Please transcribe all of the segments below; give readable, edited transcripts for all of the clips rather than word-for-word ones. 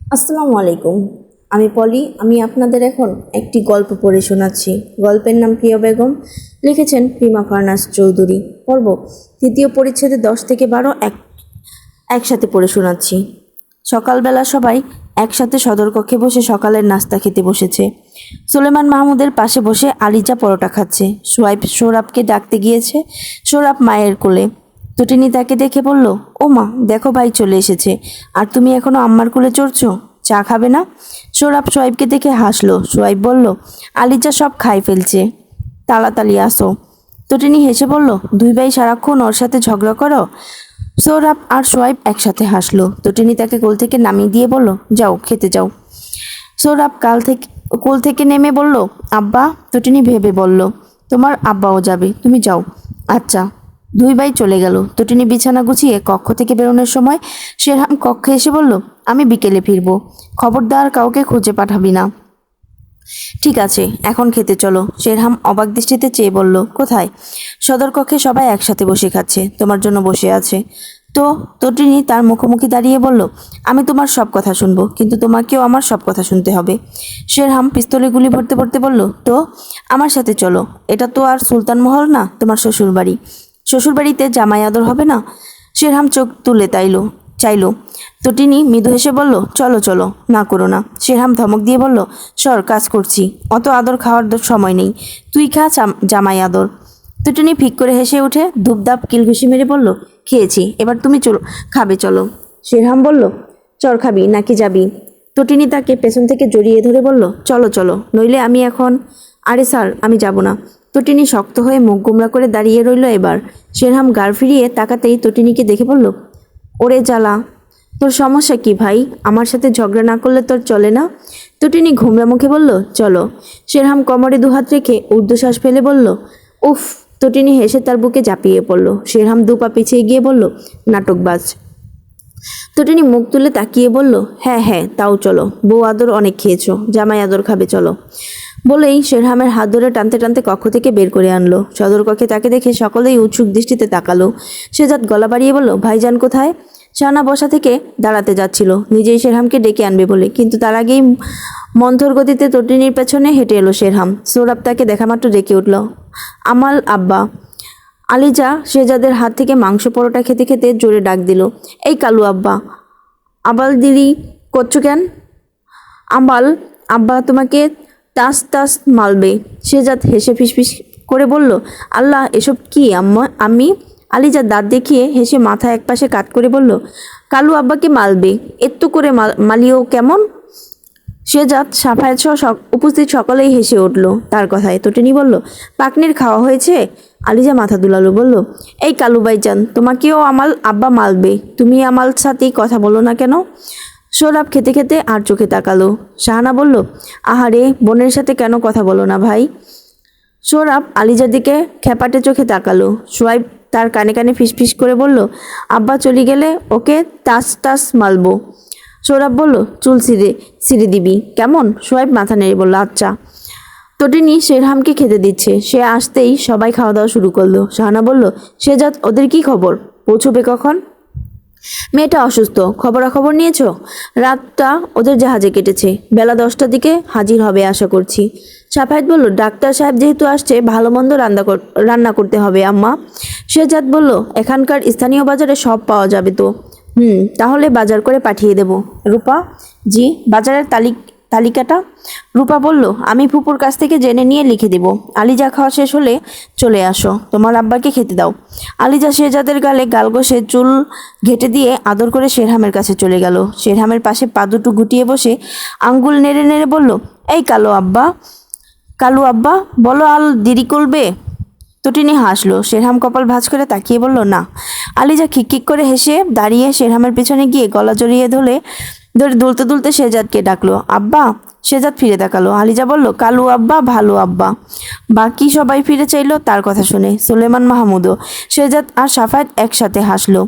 আসসালামু আলাইকুম। আমি পলি। আমি আপনাদের এখন একটি গল্প পড়ে শোনাচ্ছি। গল্পের নাম প্রিয় বেগম। লিখেছেন প্রিমা ফার্নাস চৌধুরী। পর্ব তৃতীয় পরিচ্ছেদে 10 থেকে 12 একসাথে পড়ে শোনাচ্ছি। সকালবেলা সবাই একসাথে সদর কক্ষে বসে সকালের নাস্তা খেতে বসেছে। সুলেমান মাহমুদের পাশে বসে আলিজা পরোটা খাচ্ছে। সোয়াইব সৌরভকে ডাকতে গিয়েছে। সৌরভ মায়ের কোলে। তটিনী তাকে দেখে বলল, ও মা, দেখো ভাই চলে এসেছে, আর তুমি এখনো আম্মার কোলে চড়ছো? চা খাবে না? সৌরভ সোয়াইবকে দেখে হাসলো। সোয়াইব বলল, আলিজা সব খাই ফেলছে, তাড়াতাড়ি আসো। তটিনী হেসে বলল, দুই ভাই সারাক্ষণ ওর সাথে ঝগড়া করো? সৌরভ আর সোয়াইব একসাথে হাসলো। তটিনী তাকে কোল থেকে নামিয়ে দিয়ে বলল, যাও খেতে যাও। সৌরভ কোল থেকে নেমে বলল, আব্বা। তটিনী ভেবে বলল, তোমার আব্বাও যাবে, তুমি যাও। আচ্ছা। দুই ভাই চলে গেল। তটিনী বিছানা গুছিয়ে কক্ষ থেকে বেরোনোর সময় শেরহাম কক্ষে এসে বলল, আমি বিকেলে ফিরবো, খবরদার কাউকে খুঁজে পাঠাবি না। ঠিক আছে, এখন খেতে চলো। শেরহাম অবাক দৃষ্টিতে চেয়ে বলল, কোথায়? সদর কক্ষে সবাই একসাথে বসে খাচ্ছে, তোমার জন্য বসে আছে। তো? তটিনী তার মুখোমুখি দাঁড়িয়ে বলল, আমি তোমার সব কথা শুনবো, কিন্তু তোমাকেও আমার সব কথা শুনতে হবে। শেরহাম পিস্তলে গুলি ভরতে ভরতে বলল, তো আমার সাথে চলো। এটা তো আর সুলতান মহল না, তোমার শ্বশুরবাড়ি। শ্বশুরবাড়িতে জামাই আদর হবে না? শেরহাম চোখ তুলে চাইলো। তটিনী মৃদু হেসে বলল, চলো চলো, না করো না। শেরহাম ধমক দিয়ে বলল, সর, কাজ করছি, অত আদর খাওয়ার সময় নেই, তুই খা জামাই আদর। তটিনী ফিক করে হেসে উঠে ধূপধাপ কিলঘুষি মেরে বলল, খেয়েছি, এবার তুমি চলো, খাবে চলো। শেরহাম বলল, চর খাবি নাকি যাবি? তটিনী তাকে পেছন থেকে জড়িয়ে ধরে বলল, চলো চলো, নইলে আমি এখন। আরে স্যার, আমি যাব না। তটিনী শক্ত হয়ে মুখ গোমরা করে দাঁড়িয়ে রইল। এবার শেরহাম গাড় ফিরিয়ে তাকাতেই তটিনীকে দেখে বলল, ওরে জ্বালা, তোর সমস্যা কি ভাই? আমার সাথে ঝগড়া না করলে তোর চলে না? তটিনী ঘুমরা মুখে বলল, চলো। শেরহাম কোমরে দুহাত রেখে ঊর্ধ্বশ্বাস ফেলে বলল, উফ। তটিনী হেসে তার বুকে ঝাঁপিয়ে পড়ল। শেরহাম দুপা পিছিয়ে গিয়ে বলল, নাটকবাজ। তটিনী মুখ তুলে তাকিয়ে বলল, হ্যাঁ হ্যাঁ, তাও চলো, বউ আদর অনেক খেয়েছো, জামাই আদর খাবে, চলো। বলেই শেরহামের হাত ধরে টানতে টানতে কক্ষ থেকে বের করে আনলো। সদর কক্ষে তাকে দেখে সকলেই উৎসুক দৃষ্টিতে তাকালো। শেজাদ গলা বাড়িয়ে বলল, ভাইজান কোথায়? শানা বসা থেকে দাঁড়াতে যাচ্ছিল নিজেই শেরহামকে ডেকে আনবে বলে, কিন্তু তার আগেই মন্থর গতিতে তটিনীর পেছনে হেঁটে এলো শেরহাম। সৌরভ তাকে দেখামাত্র ডেকে উঠল, আমাল আব্বা। আলিজা শেজাদের হাত থেকে মাংস পরোটা খেতে খেতে জোরে ডাক দিল, এই কালু আব্বা। আবাল দিদি করছো কেন? আম্বাল আব্বা তোমাকে তাস তাস মালবে। শেজাদ হেসে ফিসফিস করে বলল, আল্লাহ, এসব কি আম্মা? আমি? আলিজা দাঁত দেখিয়ে হেসে মাথা একপাশে কাত করে বলল, কালু আব্বাকে মালবে? এত্তু করে মালিও কেমন? শেজাদ সাফায়াত সহ উপস্থিত সকলেই হেসে উঠল তার কথায়। তটিনী বলল, পাকনির খাওয়া হয়েছে? আলিজা মাথা দুলালো, বলল, এই কালু ভাইজান, তোমাকেও আমাল আব্বা মালবে, তুমি আমার সাথেই কথা বলো না কেন? সৌরভ খেতে খেতে আর চোখে তাকালো। শাহানা বলল, আহারে, বোনের সাথে কেন কথা বলো না ভাই? সৌরভ আলিজার দিকে খ্যাপাটে চোখে তাকালো। সোয়াইব তার কানে কানে ফিসফিস করে বলল, আব্বা চলে গেলে ওকে তাস তাস মালবো। সৌরভ বলল, চুল ছিঁড়ে দিবি কেমন? সোয়াইব মাথা নেড়ে বলল, আচ্ছা। তটিনী শেরহামকে খেতে দিচ্ছে। সে আসতেই সবাই খাওয়া দাওয়া শুরু করলো। শাহানা বলল, শেজাদ, ওদের কি খবর? পৌঁছবে কখন? মেয়েটা অসুস্থ, খবরাখবর নিয়েছো? রাতটা ওদের জাহাজে কেটেছে, বেলা 10টার দিকে হাজির হবে আশা করছি। সাফায়েত বলল, ডাক্তার সাহেব যেহেতু আসছে, ভালো মন্দ রান্না করতে হবে আম্মা। শেজাদ বলল, এখানকার স্থানীয় বাজারে সব পাওয়া যাবে তো? তাহলে বাজার করে পাঠিয়ে দেব। রূপা? জি, বাজারের তালিকাটা? রূপা বলল, আমি ফুপুর কাছ থেকে জেনে নিয়ে লিখে দেব। আলিজা খাওয়া শেষ হলে চলে আসো, তোমার আব্বাকে খেতে দাও। আলিজা শেরজাদের গালে গাল ঘষে চুল ঘেঁটে দিয়ে আদর করে শেরহামের কাছে চলে গেল। শেরহামের পাশে পা দুটো গুটিয়ে বসে আঙ্গুল নেড়ে নেড়ে বলল, এই কালু আব্বা, বলো আল দেরি করবে? তটিনী হাসলো। শেরহাম কপাল ভাঁজ করে তাকিয়ে বলল, না। আলিজা খিকখিক করে হেসে দাঁড়িয়ে শেরহামের পেছনে গিয়ে গলা জড়িয়ে ধরে দুলতে দুলতে শেজাদকে ডাকলো, আব্বা। শেজাদ ফিরে তাকালো। আলিজা বলল, কালু আব্বা, ভালো আব্বা। বাকি সবাই ফিরে চাইলো তার কথা শুনে। সুলেমান মাহমুদও। শেজাদ আর সাফায়েত একসাথে হাসলো।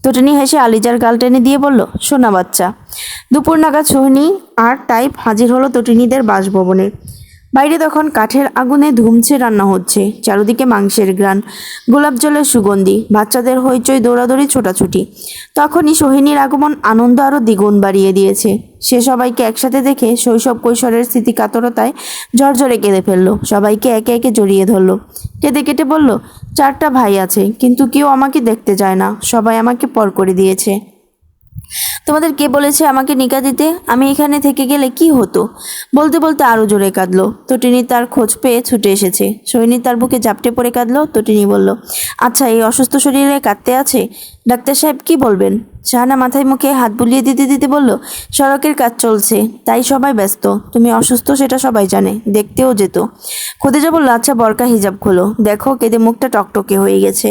তটিনী হেসে আলিজার গাল টেনে দিয়ে বলল, সোনা বাচ্চা। দুপুর নাগাদ সোহনি আর টাইপ হাজির হলো তটিনীদের বাসভবনে। বাইরে তখন কাঠের আগুনে ধুমছে রান্না হচ্ছে, চারদিকে মাংসের ঘ্রাণ, গোলাপ জলের সুগন্ধি, বাচ্চাদের হইচই, দৌড়াদৌড়ি, ছোটাছুটি। তখনই সোহিনীর আগমন আনন্দ আরও দ্বিগুণ বাড়িয়ে দিয়েছে। সে সবাইকে একসাথে দেখে শৈশব কৈশোরের স্মৃতি কাতরতায় ঝরঝরে কেঁদে ফেললো, সবাইকে একে একে জড়িয়ে ধরলো, কেঁদে কেটে বলল, 4টা ভাই আছে, কিন্তু কেউ আমাকে দেখতে যায় না, সবাই আমাকে পর করে দিয়েছে। তোমাদের কে বলেছে আমাকে নিকা দিতে? আমি এখানে থেকে গেলে কি হতো? বলতে বলতে আরো জোরে কাঁদলো। তটিনী তার খোঁজ পেয়ে ছুটে এসেছে। সৈনী তার বুকে ঝাপটে পড়ে কাঁদলো। তটিনী বলল, আচ্ছা, এই অসুস্থ শরীরে কাঁদতে আছে? ডাক্তার সাহেব কি বলবেন? শাহানা মাথায় মুখে হাত বুলিয়ে দিতে দিতে বলল, সড়কের কাজ চলছে, তাই সবাই ব্যস্ত। তুমি অসুস্থ সেটা সবাই জানে, দেখতেও যেত। খদিজা বলল, আচ্ছা, বোরকা হিজাব খোলো, দেখো কেঁদে মুখটা টকটকে হয়ে গেছে।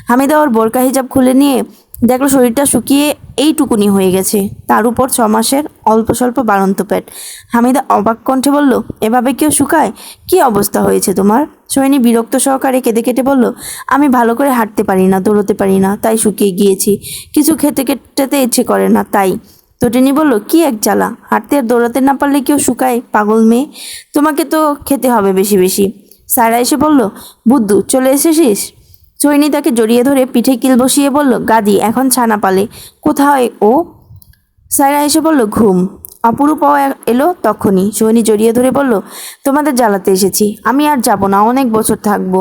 হামিদা ওর বোরকা হিজাব খুলে নিয়ে দেখলো শরীরটা শুকিয়ে এইটুকুনি হয়ে গেছে, তার উপর 6 মাসের অল্প স্বল্প বাড়ন্ত পেট। হামিদা অবাক কণ্ঠে বলল, এভাবে কেউ শুকায়? কি অবস্থা হয়েছে তোমার? সোহিনী বিরক্ত সহকারে কেঁদে কেটে বলল, আমি ভালো করে হাঁটতে পারি না, দৌড়তে পারি না, তাই শুকিয়ে গিয়েছি। কিছু খেতে খেতে ইচ্ছে করে না, তাই। তটিনী বলল, কি এক জ্বালা, হাঁটতে আর দৌড়াতে না পারলে কেউ শুকায়? পাগল মেয়ে, তোমাকে তো খেতে হবে বেশি বেশি। সায়রা এসে বলল, বুদ্ধু চলে এসেছিস? সোহিনী তাকে জড়িয়ে ধরে পিঠে কিল বসিয়ে বলল, গাদি, এখন ছানা পালে। কোথায় ও? সায়রা এসে বলল, ঘুম। অপরূপাও এলো তখনই। সোহিনী জড়িয়ে ধরে বলল, তোমাদের জ্বালাতে এসেছি, আমি আর যাব না, অনেক বছর থাকবো।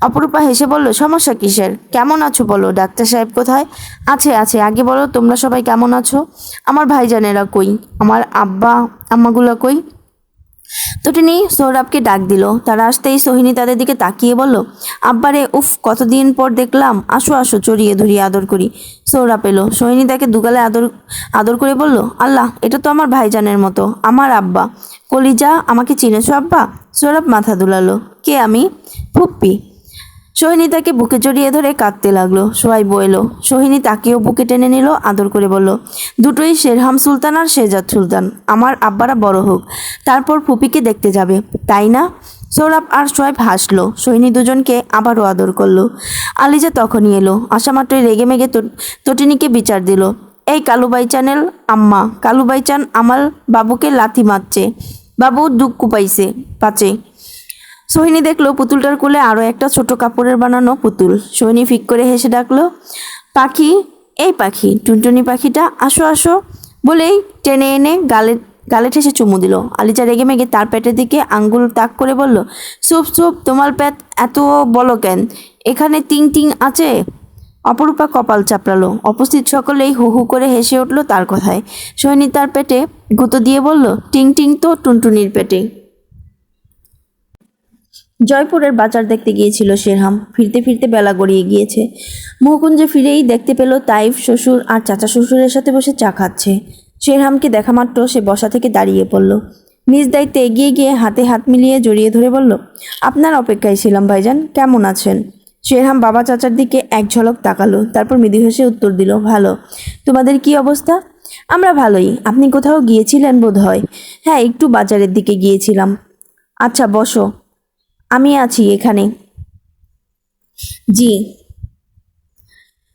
অপরূপা হেসে বলল, সমস্যা কিসের? কেমন আছো বলো? ডাক্তার সাহেব কোথায়? আছে আছে, আগে বলো তোমরা সবাই কেমন আছো? আমার ভাইজানেরা কই? আমার আব্বা আম্মাগুলা কই? তটিনী সৌরভকে ডাক দিল। তারা আসতেই সোহিনী তাদের দিকে তাকিয়ে বলল, আব্বারে, উফ, কতদিন পর দেখলাম, আসো আসো, চড়িয়ে ধরিয়ে আদর করি। সৌরভ এলো। সোহিনী তাকে দুগালে আদর আদর করে বলল, আল্লাহ, এটা তো আমার ভাইজানের মতো, আমার আব্বা। কলিজা, আমাকে চিনেছো আব্বা? সৌরভ মাথা দুলালো। কে আমি? ফুপ্পি। সোহিনী তাকে বুকে জড়িয়ে ধরে কাঁদতে লাগলো। সোহাইব এলো। সোহিনী তাকেও বুকে টেনে নিল, আদর করে বলল, দুটোই শেরহাম সুলতান আর শেজাদ সুলতান, আমার আব্বারা বড় হোক, তারপর ফুপিকে দেখতে যাবে, তাই না? সৌরভ আর সোহাইব হাসলো। সোহিনী দুজনকে আবারও আদর করলো। আলিজা তখনই এলো। আসামাত্রই রেগে মেগে তটিনীকে বিচার দিল, এই কালুবাইচানের আম্মা, কালুবাইচান আমার বাবুকে লাথি মারছে, বাবু দুঃখ পাচ্ছে। সোহিনী দেখলো পুতুলটার কোলে আরও একটা ছোট কাপড়ের বানানো পুতুল। সোহিনী ফিক করে হেসে ডাকলো, পাখি, এই পাখি, টুনটুনি পাখিটা, আসো আসো, বলেই টেনে এনে গালে গালে ঠেসে চুমু দিল। আলিজা রেগে মেগে তার পেটের দিকে আঙ্গুল তাক করে বলল, চুপ চুপ, তোমার পেট এত বলো কেন? এখানে টিং টিং আছে? অপরূপা কপাল চাপড়ালো। উপস্থিত সকলেই হু হু করে হেসে উঠল তার কথায়। সোহিনী তার পেটে গুঁতো দিয়ে বলল, টিং টিং তো টুনটুনির পেটে। জয়পুরের বাজার দেখতে গিয়েছিল শেরহাম। ফিরতে ফিরতে বেলা গড়িয়ে গিয়েছে। মহকুঞ্জে ফিরেই দেখতে পেল তাইফ শ্বশুর আর চাচা শ্বশুরের সাথে বসে চা খাচ্ছে। শেরহামকে দেখা মাত্র সে বসা থেকে দাঁড়িয়ে পড়ল। নিজ দায়িত্বে এগিয়ে গিয়ে হাতে হাত মিলিয়ে জড়িয়ে ধরে বলল, আপনার অপেক্ষায় ছিলাম ভাইজান, কেমন আছেন? শেরহাম বাবা চাচার দিকে এক ঝলক তাকালো, তারপর মৃদু হেসে উত্তর দিল, ভালো। তোমাদের কি অবস্থা? আমরা ভালোই। আপনি কোথাও গিয়েছিলেন বোধ হয়? হ্যাঁ, একটু বাজারের দিকে গিয়েছিলাম। আচ্ছা, বসো, আমি আছি এখানে। জি।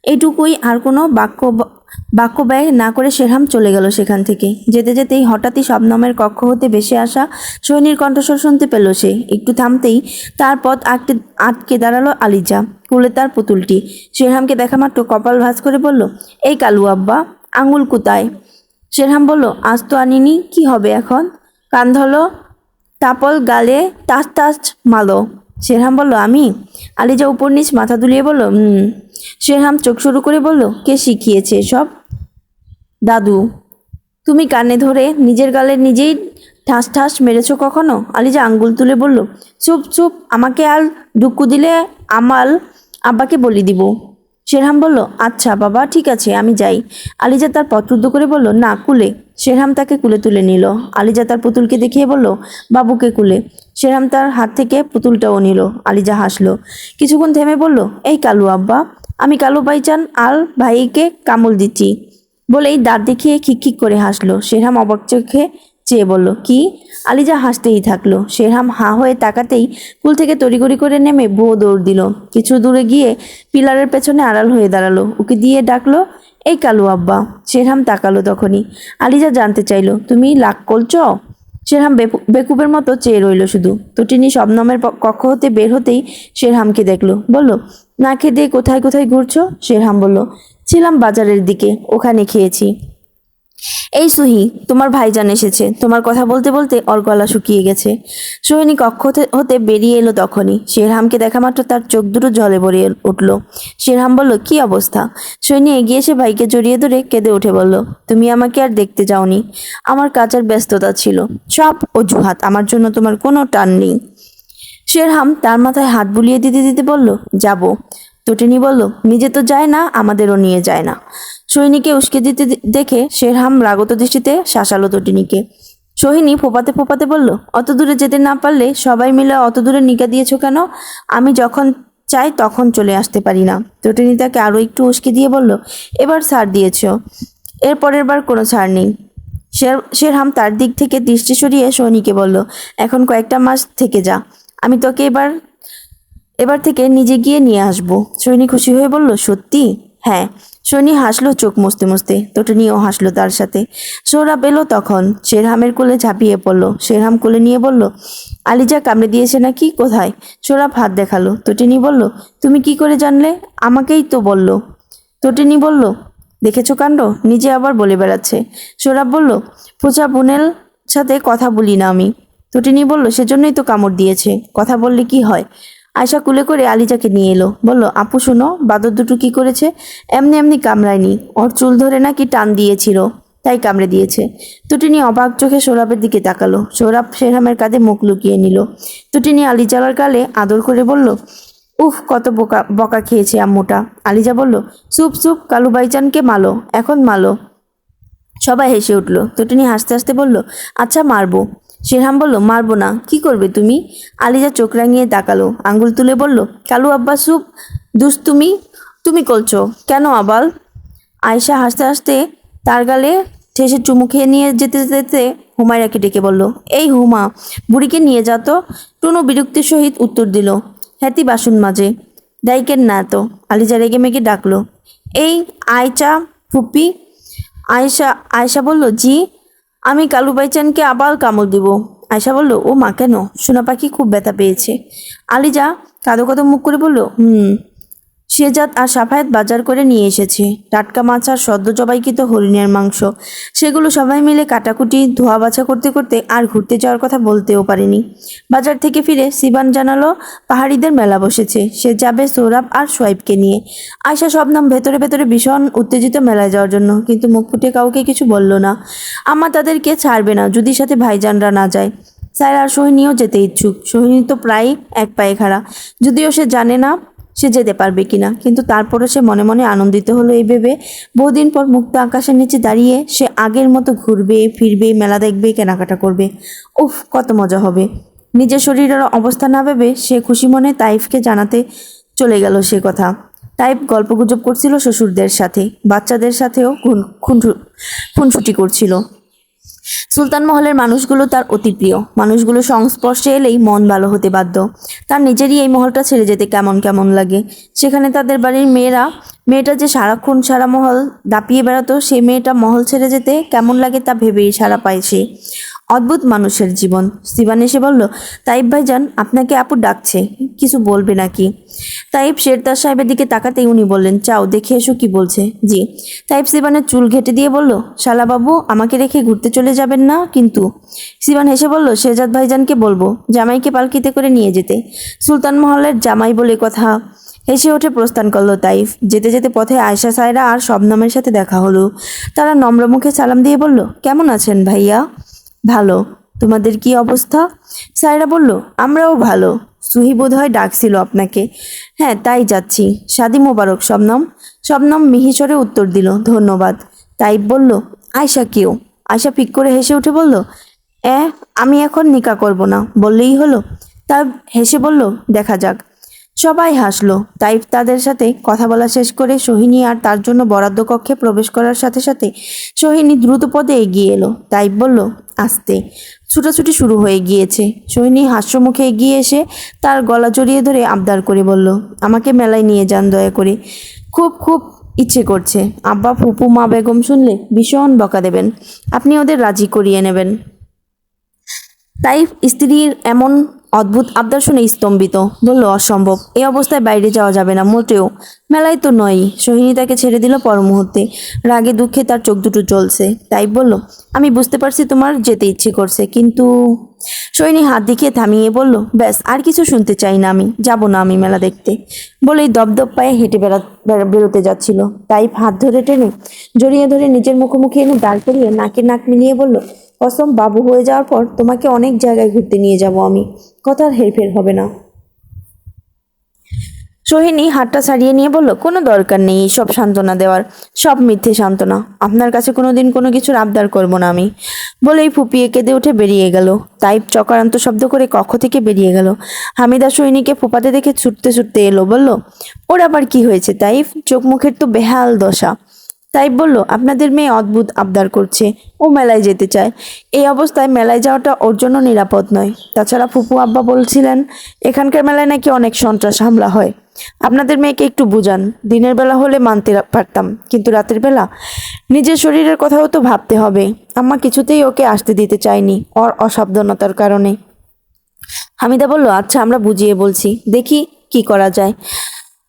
এইটুকুই। আর কোনো বাক্য ব্যয় না করে শেরহাম চলে গেল সেখান থেকে। যেতে যেতেই হঠাৎই শবনমের কক্ষ হতে ভেসে আসা সোহিনীর কণ্ঠস্বর শুনতে পেল সে। একটু থামতেই তার পথ আটকে দাঁড়ালো আলিজা, কুলে তার পুতুলটি। শেরহামকে দেখা মাত্র কপাল ভাঁজ করে বলল, এই কালু আব্বা, আঙুল কোথায়? শেরহাম বলল, আজ তো আনিনি, কি হবে এখন? কান ধরলো, তাপল গালে টাচ টাচ মালো। শেরহাম বলল, আমি? আলিজা উপর নিচ মাথা দুলিয়ে বলল, শেরহাম চোখ শুরু করে বলল, কে শিখিয়েছে এসব? দাদু। তুমি কানে ধরে নিজের গালে নিজেই ঠাস ঠাস মেরেছো কখনো? আলিজা আঙ্গুল তুলে বলল, চুপ চুপ, আমাকে আর ডুক্কু দিলে আমাল আব্বাকে বলি দিব। শেরহাম বলল, আচ্ছা বাবা, ঠিক আছে, আমি যাই। আলিজা তার পথরুদ্ধ করে বলল, না, কুলে। শেরহাম তাকে কুলে তুলে নিল। আলিজা তার পুতুলকে দেখিয়ে বলল, বাবুকে কুলে। শেরহাম তার হাত থেকে পুতুলটাও নিল। আলিজা হাসলো। কিছুক্ষণ থেমে বলল, এই কালু আব্বা, আমি কালু ভাইজান আর ভাইকে কামড় দিচ্ছি, বলেই দাঁত দেখিয়ে খিকখিক করে হাসলো। শেরহাম অবাক চোখে চেয়ে বলল, কি? আলিজা হাসতেই থাকলো। শেরহাম হাঁ হয়ে তাকাতেই কুল থেকে তড়িঘড়ি করে নেমে বউ দৌড় দিল। কিছু দূরে গিয়ে পিলারের পেছনে আড়াল হয়ে দাঁড়ালো। উকি দিয়ে ডাকলো, এই কালু আব্বা। শেরহাম তাকালো তখনই। আলিজা জানতে চাইলো, তুমি লাক করছ? শেরহাম বেকুবের মতো চেয়ে রইল শুধু। তটিনী শবনমের কক্ষ হতে বের হতেই শেরহামকে দেখলো, বলল, না খেয়ে দিয়ে কোথায় কোথায় ঘুরছো? শেরহাম বলল, ছিলাম বাজারের দিকে, ওখানে খেয়েছি। এই সুহি, তোমার ভাইজান এসেছে। তোমার কথা বলতে বলতে ওর গলা শুকিয়ে গেছে। সোহিনী কক্ষ হতে বেরিয়ে এলো তখনই। শেরহামকে দেখা মাত্র তার চোখ দুটো জলে ভরে উঠল। শেরহাম বলল, কি অবস্থা? সোহিনী এগিয়ে এসে ভাইকে জড়িয়ে ধরে কেঁদে উঠে বলল, তুমি আমাকে আর দেখতে যাওনি। আমার কাজের ব্যস্ততা ছিল। সব অজুহাত, আমার জন্য তোমার কোনো টান নেই। শেরহাম তার মাথায় হাত বুলিয়ে দিতে দিতে বলল, যাব। তটিনী বলল, নিজে তো যায় না, আমাদেরও নিয়ে যায় না। সোহিনীকে উস্কে দিতে দেখে শেরহাম রাগত দৃষ্টিতে শাসালো তটিনীকে। সোহিনী ফোপাতে ফোপাতে বলল, অত দূরে যেতে না পারলে সবাই মিলে অত দূরে নিকা দিয়েছো কেন? আমি যখন চাই তখন চলে আসতে পারি না? তটিনী তাকে আরও একটু উস্কে দিয়ে বলল, এবার ছাড় দিয়েছ, এর পরের বার কোনো ছাড় নেই। শেরহাম তার দিক থেকে দৃষ্টি সরিয়ে সোহিনীকে বলল, এখন কয়েকটা মাস থেকে যা, আমি তোকে এবার থেকে নিজে গিয়ে নিয়ে আসবো। সোহিনী খুশি হয়ে বলল, সত্যি? হ্যাঁ। সোহিনী হাসলো চোখ মুছতে মুছতে। তটিনীও হাসলো তার সাথে। সৌরভ এলো তখন, শেরহামের কোলে ঝাঁপিয়ে পড়লো। শেরহাম কোলে নিয়ে বলল, আলিজা কামড়ে দিয়েছে নাকি? কোথায়? সৌরভ হাত দেখালো। তটিনী বলল, তুমি কি করে জানলে? আমাকেই তো বলল। তটিনী বলল, দেখেছো কাণ্ড, নিজে আবার বলে বেড়াচ্ছে। সৌরভ বলল, পূজা বোনের সাথে কথা বলি না আমি। তটিনী বলল, সেজন্যই তো কামড় দিয়েছে, কথা বললে কি হয়? আয়শা কুলে করে আলিজাকে নিয়ে এলো, বলল, আপু শোনো, বাদর দুটো কি করেছে? এমনি এমনি কামড়ায়নি, ওর চুল ধরে নাকি টান দিয়েছিল, তাই কামড়ে দিয়েছে। তটিনী অবাক চোখে সৌরভের দিকে তাকালো। সৌরভ শেরহামের কাঁধে মুখ লুকিয়ে নিল। তটিনী আলিজার গালে আদর করে বলল, উফ, কত বকা খেয়েছে আম্মুটা। আলিজা বলল, চুপ চুপ, কালু বাইজানকে মালো, এখন মালো। সবাই হেসে উঠল। তটিনী হাসতে হাসতে বলল, আচ্ছা মারবো। শেরহাম বলল, মারবো না, কি করবে তুমি? আলিজা চোখ রাঙিয়ে তাকালো, আঙ্গুল তুলে বলল, কালু আব্বা চুপ, দুষ্টুমি তুমি করছো কেন আবাল? আয়শা হাসতে হাসতে তার গালে ঠেসে চুমু খেয়ে নিয়ে যেতে যেতে হুমায়রাকে ডেকে বলল, এই হুমা, বুড়িকে নিয়ে যা তো। টুনু বিরক্তির সহিত উত্তর দিল, হ্যাতি বাসন মাঝে, ডাইকের না তো। আলিজা রেগে মেগে ডাকলো, এই আয়চা ফুপি। আয়েশা আয়েশা বলল, জি। আমি কালু বাইচানকে আবার কামড় দিব। আয়েশা বলল, ও মা, কেন? সোনা পাখি খুব ব্যথা পেয়েছে। আলিজা কাঁদো কাঁদো মুখ করে বলল, শেজাদ আর সাফায়াত বাজার করে নিয়ে এসেছে টাটকা মাছ আর সদ্য জবাইকৃত হরিণের মাংস। সেগুলো সবাই মিলে কাটাকুটি ধোয়া বাছা করতে করতে আর ঘুরতে যাওয়ার কথা বলতেও পারেনি। বাজার থেকে ফিরে সিবান জানালো, পাহাড়িদের মেলা বসেছে, সে যাবে সৌরভ আর সোয়াইবকে নিয়ে। আয়শা শবনম ভেতরে ভেতরে ভীষণ উত্তেজিত মেলায় যাওয়ার জন্য, কিন্তু মুখ ফুটে কাউকে কিছু বলল না। আম্মা তাদেরকে ছাড়বে না যদি সাথে ভাইজানরা না যায়। সায়রা আর সোহিনীও যেতে ইচ্ছুক। সোহিনী তো প্রায় এক পায়ে খাড়া, যদিও সে জানে না সে যেতে পারবে কিনা, কিন্তু তারপরও সে মনে মনে আনন্দিত হলো এই ভেবে, বহুদিন পর মুক্ত আকাশের নিচে দাঁড়িয়ে সে আগের মতো ঘুরবে ফিরবে, মেলা দেখবে, কেনাকাটা করবে। উফ, কত মজা হবে। নিজের শরীরের অবস্থা না ভেবে সে খুশি মনে তাইফকে জানাতে চলে গেল সে কথা। তাইফ গল্পগুজব করছিল শ্বশুরদের সাথে, বাচ্চাদের সাথেও খুনসুটি করছিল। সুলতান মহলের মানুষগুলো তার অতি প্রিয়। মানুষগুলো সংস্পর্শে এলেই মন ভালো হতে বাধ্য। তার নিজেরই এই মহলটা ছেড়ে যেতে কেমন কেমন লাগে। সেখানে তাদের বাড়ির মেয়েটা যে সারাক্ষণ সারা মহল দাপিয়ে বেড়াতো, সেই মেয়েটা মহল ছেড়ে যেতে কেমন লাগে তা ভেবেই সারা পায় সে। অদ্ভুত মানুষের জীবন। সিবান এসে বলল, তাইব ভাইজান আপনাকে আপু ডাকছে, কিছু বলবে নাকি? তাইব শেরতাজ সাহেবের দিকে তাকাতেই উনি বললেন, চাও দেখে এসো কি বলছে। জি। তাইব সিবানের চুল ঘেটে দিয়ে বলল, শালাবাবু আমাকে রেখে ঘুরতে চলে যাবেন না কিন্তু? সিবান হেসে বলল, শেজাদ ভাইজানকে বলবো জামাইকে পালকিতে করে নিয়ে যেতে। সুলতান মহলের জামাই বলে কথা। হেসে ওঠে প্রস্থান করলো তাইফ। যেতে যেতে পথে আয়শা, সায়রা আর শবনমের সাথে দেখা হলো। তারা নম্র মুখে সালাম দিয়ে বলল, কেমন আছেন ভাইয়া? ভালো। তোমাদের কি অবস্থা? সায়রা বলল, আমরাও ভালো। সুহি বোধহয় ডাকছিল আপনাকে। হ্যাঁ, তাই যাচ্ছি। শাদি মোবারক শবনম। শবনম মিহিসরে উত্তর দিল, ধন্যবাদ। তাইব বলল, আয়শা কেউ? আয়শা ফিক করে হেসে উঠে বলল, আমি এখন নিকা করব না, বললেই হলো। তাই হেসে বলল, দেখা যাক। সবাই হাসলো। তাইফ তাদের সাথে কথা বলা শেষ করে সোহিনী আর তার জন্য বরাদ্দ কক্ষে প্রবেশ করার সাথে সাথে সোহিনী দ্রুত পদে এগিয়ে এলো। তাইফ বলল, আস্তে। ছুটাছুটি শুরু হয়ে গিয়েছে। সোহিনী হাস্যমুখে এগিয়ে এসে তার গলা জড়িয়ে ধরে আবদার করে বলল, আমাকে মেলায় নিয়ে যান দয়া করে, খুব খুব ইচ্ছে করছে। আব্বা ফুপু মা বেগম শুনলে ভীষণ বকা দেবেন, আপনি ওদের রাজি করিয়ে নেবেন। তাই স্ত্রীর এমন অদ্ভুত আবদার শুনে স্তম্ভিত, বলল অসম্ভব, এই অবস্থায় বাইরে যাওয়া যাবে না মোটেও, মেলায় তো নয়ই। সোহিনী তাকে ছেড়ে দিল পর মুহূর্তে, রাগে দুঃখে তার চোখ দুটো জ্বলছে। তাই বলল, আমি বুঝতে পারছি তোমার যেতে ইচ্ছে করছে, কিন্তু সোহিনী হাত দেখিয়ে থামিয়ে বলল, ব্যাস আর কিছু শুনতে চাই না, আমি যাব না আমি মেলা দেখতে। বলেই দপদপ পায়ে হেঁটে বেরোতে যাচ্ছিল। তাই হাত ধরে টেনে জড়িয়ে ধরে নিজের মুখোমুখি এনে দাঁড় করিয়ে নাকে নাক মিলিয়ে বলল, কসম, বাবু হয়ে যাওয়ার পর তোমাকে অনেক জায়গায় ঘুরতে নিয়ে যাব আমি, কথার হেরফের হবে না। সোহিনী হাতটা ছাড়িয়ে নিয়ে বলল, কোনো দরকার নেই সব সান্ত্বনা দেওয়ার, সব মিথ্যে সান্ত্বনা, আপনার কাছে কোনোদিন কোনো কিছুর আবদার করব না আমি। বলেই ফুপিয়ে কেঁদে উঠে বেরিয়ে গেল। তাইপ চকারান্ত শব্দ করে কক্ষ থেকে বেরিয়ে গেল। হামিদা সোহিনীকে ফোপাতে দেখে ছুটতে ছুটতে এলো, বলল, ওর আবার কি হয়েছে তাইফ, চোখ মুখের তো বেহাল দশা। তাইপ বলল, আপনাদের মেয়ে অদ্ভুত আবদার করছে, ও মেলায় যেতে চায়। এই অবস্থায় মেলায় যাওয়াটা ওর জন্য নিরাপদ নয়। তাছাড়া ফুপু আব্বা বলছিলেন এখানকার মেলায় নাকি অনেক সন্ত্রাস হামলা হয়। আপনাদের মেয়েকে একটু বুঝান, দিনের বেলা হলে মানতে পারতাম, কিন্তু রাতের বেলা নিজের শরীরের কথাও তো ভাবতে হবে। আম্মা কিছুতেই ওকে আসতে দিতে চায়নি ওর অসাবধানতার কারণে। হামিদা বলল, আচ্ছা আমরা বুঝিয়ে বলছি, দেখি কি করা যায়।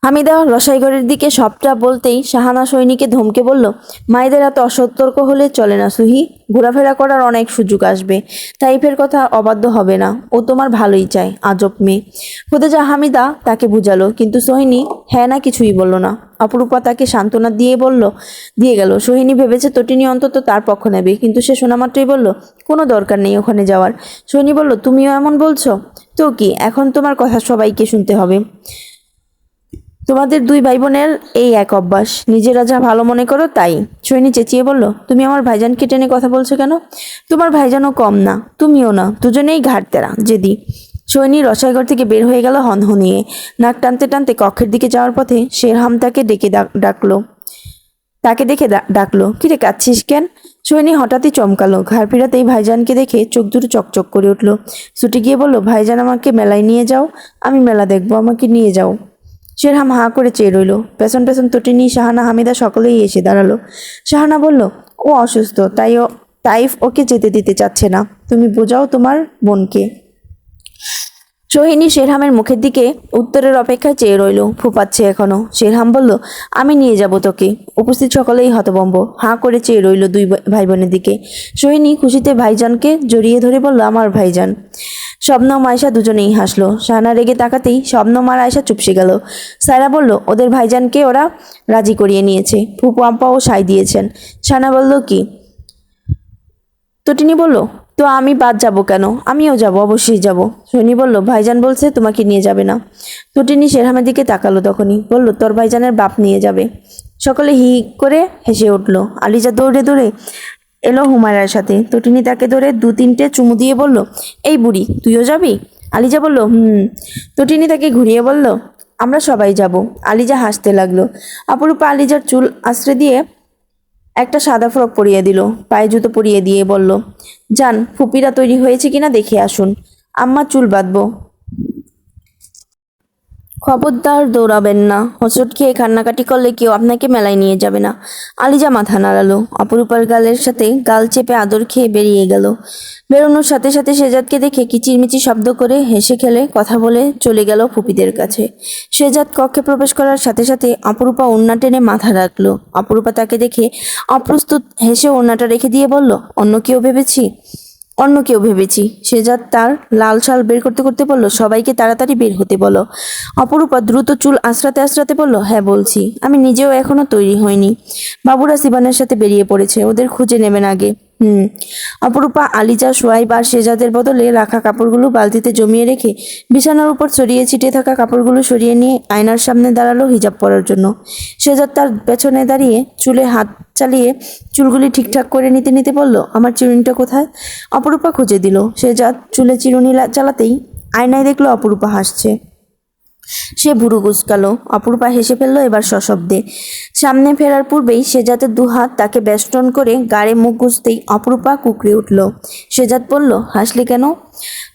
হামিদা রসাইঘরের দিকে সবটা বলতেই শাহানা সৈনিকে ধমকে বলল, মায়েদের এত অসতর্ক হলে চলে না সুহি, ঘোরাফেরা করার অনেক সুযোগ আসবে। তাইফের কথা অবাধ্য হবে না, ও তোমার ভালোই চায়, আজব মেয়ে। খুদেজা হামিদা তাকে বুঝালো, কিন্তু সোহিনী হ্যাঁ না কিছুই বলল না। অপরূপা তাকে সান্ত্বনা দিয়ে গেল। সোহিনী ভেবেছে তটিনী অন্তত তার পক্ষ নেবে, কিন্তু সে শোনা মাত্রই বলল, কোনো দরকার নেই ওখানে যাওয়ার। সোহিনী বলল, তুমিও এমন বলছো? তো কি, এখন তোমার কথা সবাইকে শুনতে হবে? তোমাদের দুই ভাই বোনের এই এক অভ্যাস, নিজেরা যা ভালো মনে করো তাই। সৈনী চেঁচিয়ে বলল, তুমি আমার ভাইজানকে টেনে কথা বলছো কেন? তোমার ভাইজানও কম না, তুমিও না, দুজনেই ঘাটতেরা জেদি। সৈনী রসাইঘর থেকে বের হয়ে গেল হনহনিয়ে। নাক টানতে টানতে কক্ষের দিকে যাওয়ার পথে শেরহাম তাকে ডাকলো। তাকে দেখে ডাকলো, কিরে কাঁদছিস কেন? সৈনী হঠাৎই চমকালো, ঘাড় ফিরাতেই ভাইজানকে দেখে চোখ দুটো চকচক করে উঠল। ছুটে গিয়ে বলল, ভাইজান আমাকে মেলায় নিয়ে যাও, আমি মেলা দেখবো, আমাকে নিয়ে যাও। শেরহাম হাঁ করে চেয়ে রইল। পেছন পেছন তটিনী, শাহানা, হামিদা সকলেই এসে দাঁড়ালো। শাহানা বলল, ও অসুস্থ, তাইফ ওকে যেতে দিতে চাচ্ছে না, তুমি বোঝাও তোমার বোনকে। সোহিনী শেরহামের মুখের দিকে উত্তরের অপেক্ষায় চেয়ে রইল, ফুপাচ্ছে এখনো। শেরহাম বলল, আমি নিয়ে যাব তোকে। উপস্থিত সকলেই হতভম্ব, হাঁ করে চেয়ে রইল দুই ভাই বোনের দিকে। সোহিনী খুশিতে ভাইজানকে জড়িয়ে ধরে বলল, আমার ভাইজান। শবনম আয়শা দুজনেই হাসলো। শাহানা রেগে তাকাতেই শবনম আর আয়শা চুপসে গেল। সায়রা বলল, ওদের ভাইজানকে ওরা রাজি করিয়ে নিয়েছে, ফুপু আব্বাও সায় দিয়েছেন। শাহানা বলল, কি? তটিনী বলল, তো আমি বাদ যাব কেন? আমিও যাব, অবশ্যই যাব। সোহিনী বলল, ভাইজান বলছে তোমাকে নিয়ে যাবে না। তটিনী শেরহামের দিকে তাকালো, তখনই বলল, তোর ভাইজানের বাপ নিয়ে যাবে। সকলে হি করে হেসে উঠল। আলিজা দৌড়ে দৌড়ে এলো হুমায়রার সাথে। তটিনী তাকে ধরে দু তিনটে চুমু দিয়ে বলল, এই বুড়ি, তুইও যাবি? আলিজা বলল, হুম। তটিনী তাকে ঘুরিয়ে বলল, আমরা সবাই যাব। আলিজা হাসতে লাগলো। অপরূপা আলিজার চুল আশ্রে দিয়ে একটা সাদা ফ্রক পরিয়ে দিল, পায়ে জুতো পরিয়ে দিয়ে বলল, যান, ফুপিরা তৈরি হয়েছে কিনা দেখে আসুন, আম্মা চুল বাঁধবো। খবরদার দৌড়াবেন না, হোঁচট খেয়ে কান্নাকাটি করলে কেউ আপনাকে মেলায় নিয়ে যাবে না। আলিজা মাথা নাড়ালো। অপরূপার গালের সাথে গাল চেপে আদর খেয়ে বেরিয়ে গেল। বেরোনোর সাথে সাথে শেজাদকে দেখে কিচিরমিচির শব্দ করে হেসে খেলে কথা বলে চলে গেল ফুপিদের কাছে। শেজাদ কক্ষে প্রবেশ করার সাথে সাথে অপরূপা ওড়না টেনে মাথা রাখলো। অপরূপা তাকে দেখে অপ্রস্তুত হেসে ওড়নাটা রেখে দিয়ে বলল, অন্য কেউ ভেবেছি। শেজাদ তার লাল শাল বের করতে করতে বলল, সবাইকে তাড়াতাড়ি বের হতে বলো। অপরূপা দ্রুত চুল আঁচড়াতে আঁচড়াতে বলল, হ্যাঁ বলছি, আমি নিজেও এখনো তৈরি হইনি। বাবুরা সিবানের সাথে বেরিয়ে পড়েছে, ওদের খুঁজে নেবেন আগে। অপরূপা আলিজা, সোয়াইব আর শেজাদের বদলে রাখা কাপড়গুলো বালতিতে জমিয়ে রেখে বিছানার উপর ছড়িয়ে ছিটিয়ে থাকা কাপড়গুলো সরিয়ে নিয়ে আয়নার সামনে দাঁড়ালো হিজাব পরার জন্য। শেজাদ তার পেছনে দাঁড়িয়ে চুলে হাত চালিয়ে চুলগুলি ঠিকঠাক করে নিতে নিতে বলল, আমার চিরুনিটা কোথায়? অপরূপা খুঁজে দিল। শেজাদ চুলে চিরুনি চালাতেই আয়নায় দেখলো অপরূপা হাসছে। সে ভুরু কুঁচকালো। অপরূপা হেসে ফেলল এবার সশব্দে। সামনে ফেরার পূর্বেই সেজাতের দুহাত তাকে বেষ্টন করে গাড়ে মুখ গুজতেই অপরূপা কুঁকড়ে উঠল। সেজাত বলল, হাসলে কেন?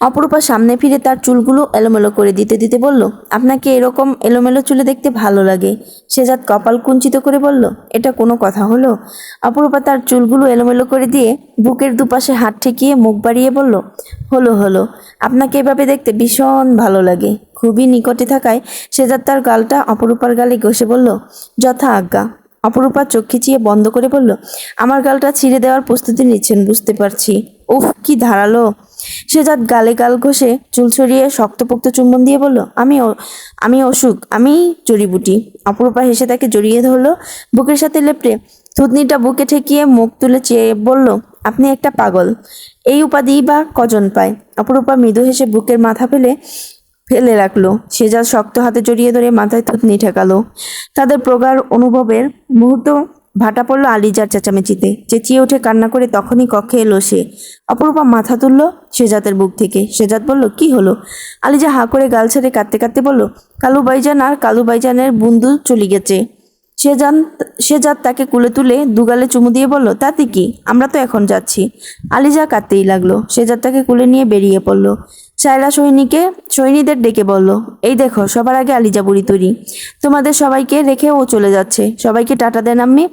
অপরূপা সামনে ফিরে তার চুলগুলো এলোমেলো করে দিতে দিতে বলল, আপনাকে এরকম এলোমেলো চুলে দেখতে ভালো লাগে। সেজাত কপাল কুঞ্চিত করে বলল, এটা কোনো কথা হলো? অপরূপা তার চুলগুলো এলোমেলো করে দিয়ে বুকের দুপাশে হাত ঠেকিয়ে মুখ বাড়িয়ে বলল, হলো হলো, আপনাকে এভাবে দেখতে ভীষণ ভালো লাগে। খুবই নিকটে থাকায় সেজাত তার গালটা অপরূপার গালে ঘষে বলল, যথা আজ্ঞা। অপরূপা চোখ খিচিয়ে বন্ধ করে বলল, আমার গালটা ছিঁড়ে দেওয়ার প্রস্তুতি নিচ্ছেন বুঝতে পারছি। উফ, কি ধারালো! সেজাত গালে গাল ঘষে চুল সরিয়ে শক্তপোক্ত চুম্বন দিয়ে বলল, আমি অসুখ, আমি জড়িবুটি। অপরূপা হেসে তাকে জড়িয়ে ধরলো বুকের সাথে লেপটে। থুতনিটা বুকে ঠেকিয়ে মুখ তুলে চেয়ে বলল, আপনি একটা পাগল। এই উপাধিই বা কজন পায়? অপরূপা মৃদু হেসে বুকের মাথা ফেলে রাখলো। সেজাত শক্ত হাতে জড়িয়ে ধরে মাথায় থুতনি ঠেকালো। তাদের প্রগাঢ় অনুভবের মুহূর্ত ভাটা পড়ল আলিজার চেঁচামেচিতে। চেঁচিয়ে উঠে কান্না করে তখনই কক্ষে এলো সে। অপরূপা মাথা তুলল সেজাতের বুক থেকে। সেজাত বলল, কি হলো? আলিজা হাঁ করে গাল ছেড়ে কাঁদতে কাঁদতে বলল, কালু বাইজান আর কালু বাইজানের বন্ধু চলে গেছে। সেজাত তাকে কুলে তুলে দুগালে চুমু দিয়ে বলল, তাতে কি, আমরা তো এখন যাচ্ছি। আলিজা কাঁদতেই লাগলো। সেজাত তাকে কুলে নিয়ে বেরিয়ে পড়ল। সায়রা সৈনীদের ডেকে বলল, এই দেখো, সবার আগে আলিজা বুড়ি তৈরি। তোমাদের সবাইকে রেখে ও চলে যাচ্ছে। সবাইকে টাটা দেন আম্মি।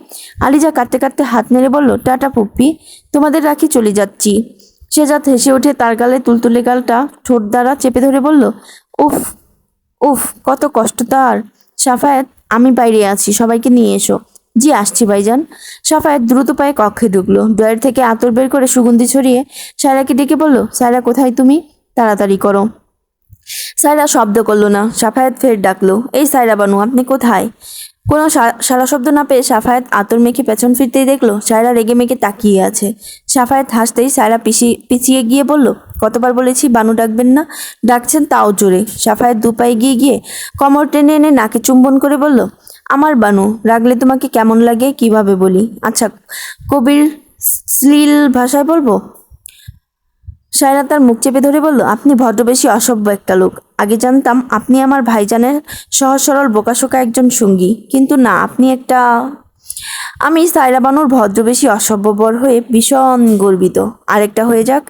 আলিজা কাঁদতে কাঁদতে হাত নেড়ে বলল, টাটা পুপ্পি, তোমাদের রাখি চলে যাচ্ছি। সেজাত হেসে উঠে তার গালে তুলতুলে গালটা ঠোঁট দ্বারা চেপে ধরে বলল, উফ উফ, কত কষ্ট তার। সাফায়েত, আমি বাইরে আছি, সবাইকে নিয়ে এসো। জি, আসছি ভাইজান। সাফায়েত দ্রুত পায়ে কক্ষে ঢুকলো। ড্রয়ার থেকে আতর বের করে সুগন্ধি ছড়িয়ে সায়রাকে ডেকে বলল, সায়রা কোথায় তুমি? তাড়াতাড়ি করো। সায়রা শব্দ করলো না। সাফায়েত ফের ডাকলো, এই সায়রা বানু, আপনি কোথায়? কোনো সারা শব্দ না পেয়ে সাফায়েত আতর মেখে পেছন ফিরতেই দেখলো সায়রা রেগে মেগে তাকিয়ে আছে। সাফায়েত হাসতেই সায়রা পিছিয়ে গিয়ে বলল, কতবার বলেছি বানু ডাকবেন না? ডাকছেন তাও জোরে। সাফায়েত দুপায়ে গিয়ে গিয়ে কোমর টেনে এনে নাকে চুম্বন করে বলল, আমার বানু, রাগলে তোমাকে কেমন লাগে কিভাবে বলি? আচ্ছা, কবির শ্লীল ভাষায় বলবো? সায়রা তার মুখ চেপে ধরে বলল, আপনি ভদ্রবেশী অসভ্য একটা লোক। আগে জানতাম আপনি আমার ভাইজানের সহজ সরল বোকাশোকা একজন সঙ্গী, কিন্তু না, আপনি একটা... আমি সায়রা বানুর ভদ্রবেশী অসভ্যবর হয়ে ভীষণ গর্বিত। আরেকটা হয়ে যাক।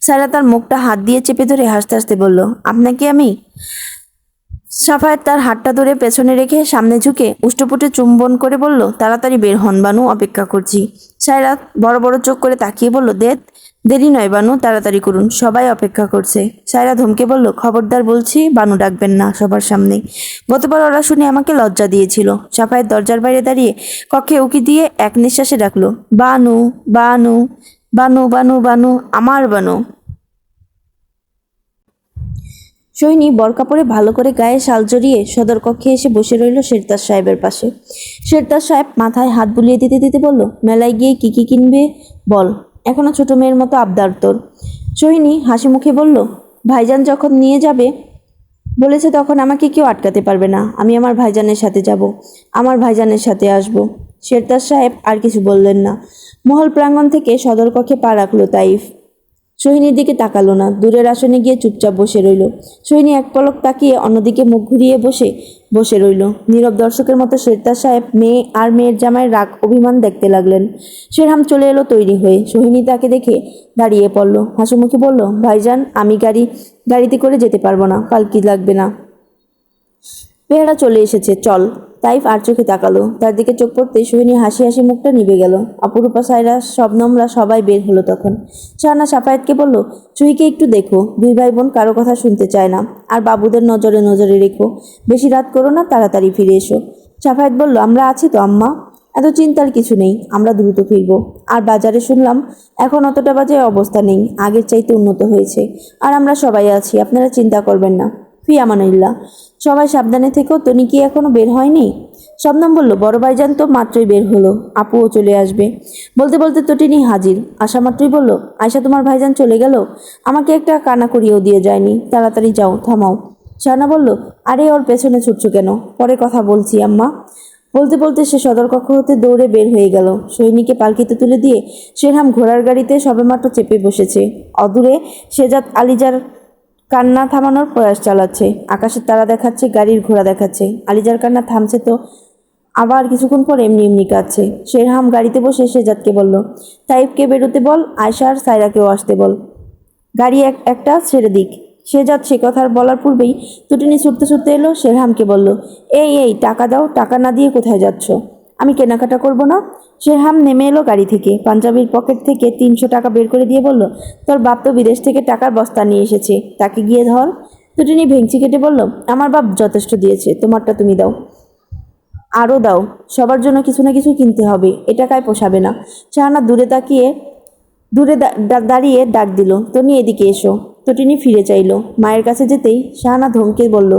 সায়রা তার মুখটা হাত দিয়ে চেপে ধরে হাসতে হাসতে বলল, আপনাকে আমি... সাফায়েত তার হাতটা ধরে পেছনে রেখে সামনে ঝুঁকে উষ্ঠপুটে চুম্বন করে বলল, তাড়াতাড়ি বের হন বানু, অপেক্ষা করছি। সায়রা বড় বড় চোখ করে তাকিয়ে বলল, দেরি নয় বানু, তাড়াতাড়ি করুন, সবাই অপেক্ষা করছে। সায়রা ধমকে বলল, খবরদার বলছি, বানু ডাকবেন না সবার সামনে। গতবার ওরা শুনে আমাকে লজ্জা দিয়েছিল। সাফায়েত দরজার বাইরে দাঁড়িয়ে কক্ষে উকি দিয়ে এক নিঃশ্বাসে ডাকলো, বানু বানু বানু বানু বানু, আমার বানু। সোহিনী বরকা পরে ভালো করে গায়ে শাল জড়িয়ে সদর কক্ষে এসে বসে রইল শেরতাজ সাহেবের পাশে। শেরতাজ সাহেব মাথায় হাত বুলিয়ে দিতে দিতে বলল, মেলায় গিয়ে কি কি কিনবে বল, এখনো ছোট মেয়ের মতো আবদার তোর। সোহিনী হাসি মুখে বলল, ভাইজান যখন নিয়ে যাবে বলেছে তখন আমাকে কেউ আটকাতে পারবে না। আমি আমার ভাইজানের সাথে যাব, আমার ভাইজানের সাথে আসব। শেরতাজ সাহেব আর কিছু বললেন না। মহল প্রাঙ্গণ থেকে সদর কক্ষে পা রাখল তাইফ। সোহিনীর দিকে তাকালো না, দূরের আসনে গিয়ে চুপচাপ বসে রইল। সোহিনী এক পলক তাকিয়ে অন্যদিকে মুখ ঘুরিয়ে বসে রইল। নীরব দর্শকের মতো শেরতাজ সাহেব মেয়ে আর মেয়ের জামায় রাগ অভিমান দেখতে লাগলেন। শেরহাম চলে এলো তৈরি হয়ে। সোহিনী তাকে দেখে দাঁড়িয়ে পড়ল, হাসিমুখে বলল, ভাইজান, আমি গাড়িতে করে যেতে পারবো না, পালকি লাগবে না। পেয়ারা চলে এসেছে, চল। তাইফ আর চোখে তাকালো। তার দিকে চোখ পড়তেই সোহিনী হাসি হাসি মুখটা নিভে গেল। অপরূপা, সায়রা, শবনমরা সবাই বের হলো তখন। শাহানা সাফায়েতকে বলল, চুহিকে একটু দেখো, দুই ভাই বোন কারো কথা শুনতে চায় না, আর বাবুদের নজরে নজরে রেখো, বেশি রাত করো না, তাড়াতাড়ি ফিরে এসো। সাফায়েত বলল, আমরা আছি তো আম্মা, এত চিন্তার কিছু নেই, আমরা দ্রুত ফিরব। আর বাজারে শুনলাম এখন অতটা বাজে অবস্থা নেই, আগের চাইতে উন্নত হয়েছে, আর আমরা সবাই আছি, আপনারা চিন্তা করবেন না। ফি আমানিল্লাহ। সবাই সাবধানে থেকো। তনি কি এখনো বের হয়নি? শবনম বলল, বড় ভাইজান তো মাত্রই বের হলো, আপুও চলে আসবে। বলতে বলতে তটিনী হাজির। আসা মাত্রই বলল, আয়শা, তোমার ভাইজান চলে গেল? আমাকে একটা কানা করিয়েও দিয়ে যায়নি, তাড়াতাড়ি যাও, থামাও। শাহানা বলল, আরে ওর পেছনে ছুটছো কেন? পরে কথা বলছি আম্মা। বলতে বলতে সে সদর কক্ষ হতে দৌড়ে বের হয়ে গেল। সৈনিকে পালকিতে তুলে দিয়ে শেরহাম ঘোড়ার গাড়িতে সবেমাত্র চেপে বসেছে। অদূরে সেজাত আলিজার কান্না থামানোর প্রয়াস চালাচ্ছে। আকাশের তারা দেখাচ্ছে, গাড়ির ঘোড়া দেখাচ্ছে। আলিজার কান্না থামছে তো আবার কিছুক্ষণ পর এমনি এমনি কাঁদছে। শেরহাম গাড়িতে বসে শেজাদকে বলল, তাইবকে বেরোতে বল, আয়শা আর সায়রাকেও আসতে বল। গাড়ি একটা ছেড়ে দিক। শেজাদ সে কথা বলার পূর্বেই তুটিনি ছুটতে ছুটতে এলো, শেরহামকে বলল, এই এই টাকা দাও, টাকা না দিয়ে কোথায় যাচ্ছ? আমি কেনাকাটা করব না। শেরহাম নেমে এলো গাড়ি থেকে, পাঞ্জাবির পকেট থেকে 300 টাকা বের করে দিয়ে বলল, তোর বাপ তো বিদেশ থেকে টাকার বস্তা নিয়ে এসেছে, তাকে গিয়ে ধর। তুটিনি ভেঙচি কেটে বলল, আমার বাপ যথেষ্ট দিয়েছে, তোমারটা তুমি দাও। আরও দাও, সবার জন্য কিছু না কিছু কিনতে হবে, এ টাকায় পোষাবে না। শাহানা দূরে দাঁড়িয়ে ডাক দিল, তনি এদিকে এসো। তটিনি ফিরে চাইল। মায়ের কাছে যেতেই শাহানা ধমকে বলল,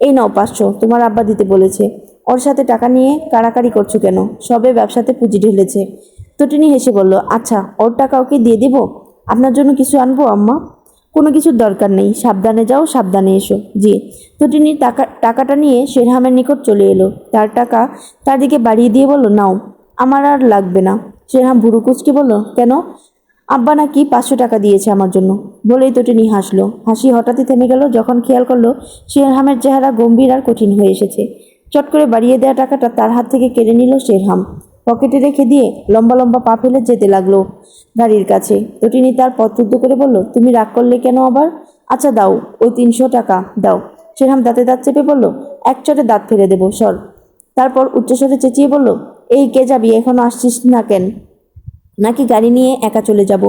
এই নাও 500, তোমার আব্বা দিতে বলেছে। ওর সাথে টাকা নিয়ে কাড়াকাড়ি করছো কেন? সবে ব্যবসাতে পুঁজি ঢেলেছে। তটিনি হেসে বলল, আচ্ছা ওর টাকা ওকে দিয়ে দিব? আপনার জন্য কিছু আনবো আম্মা? কোনো কিছুর দরকার নেই, সাবধানে যাও, সাবধানে এসো। জি। তটিনি টাকাটা নিয়ে শেরহামের নিকট চলে এলো। তার টাকা তার দিকে বাড়িয়ে দিয়ে বলল, নাও, আমার আর লাগবে না। শেরহাম ভুরু কুঁচকে বলল, কেন? আব্বা নাকি 500 টাকা দিয়েছে আমার জন্য। বলেই তটিনি হাসলো। হাসি হঠাৎই থেমে গেল যখন খেয়াল করলো শেরহামের চেহারা গম্ভীর আর কঠিন হয়ে এসেছে। চট করে বাড়িয়ে দেওয়া টাকাটা তার হাত থেকে কেড়ে নিল শেরহাম। পকেটে রেখে দিয়ে লম্বা লম্বা পা ফেলে যেতে লাগলো গাড়ির কাছে। তটিনি তার পথরুদ্ধ করে বলল, তুমি রাগ করলে কেন আবার? আচ্ছা দাও, ওই 300 টাকা দাও। শেরহাম দাঁতে দাঁত চেপে বলল, এক চটে দাঁত ফেলে দেবো, সর। তারপর উচ্চস্বরে চেঁচিয়ে বলল, এই কে যাবি, এখনো আসছিস না কেন? নাকি গাড়ি নিয়ে একা চলে যাব?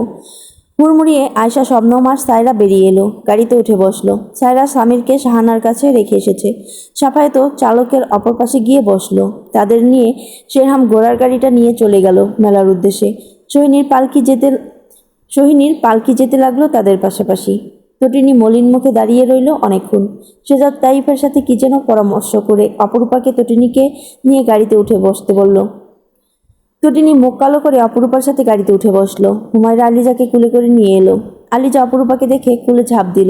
হুড়মুড়িয়ে আয়শা, শবনম আর সায়রা বেরিয়ে এলো। গাড়িতে উঠে বসলো। সায়রা স্বামীরকে শাহানার কাছে রেখে এসেছে। সাফায়েত চালকের অপর পাশে গিয়ে বসলো। তাদের নিয়ে শেরহাম ঘোড়ার গাড়িটা নিয়ে চলে গেল মেলার উদ্দেশ্যে। সোহিনীর পালকি যেতে লাগলো তাদের পাশাপাশি। তটিনী মলিন মুখে দাঁড়িয়ে রইল অনেকক্ষণ। শেজাদ তাইফের সাথে কি যেন পরামর্শ করে অপরূপাকে তটিনীকে নিয়ে গাড়িতে উঠে বসতে বলল। তটিনী মুখ কালো করে অপরূপার সাথে গাড়িতে উঠে বসলো। হুমায়রা আলিজাকে কুলে করে নিয়ে এলো। আলিজা অপরূপাকে দেখে কুলে ঝাঁপ দিল।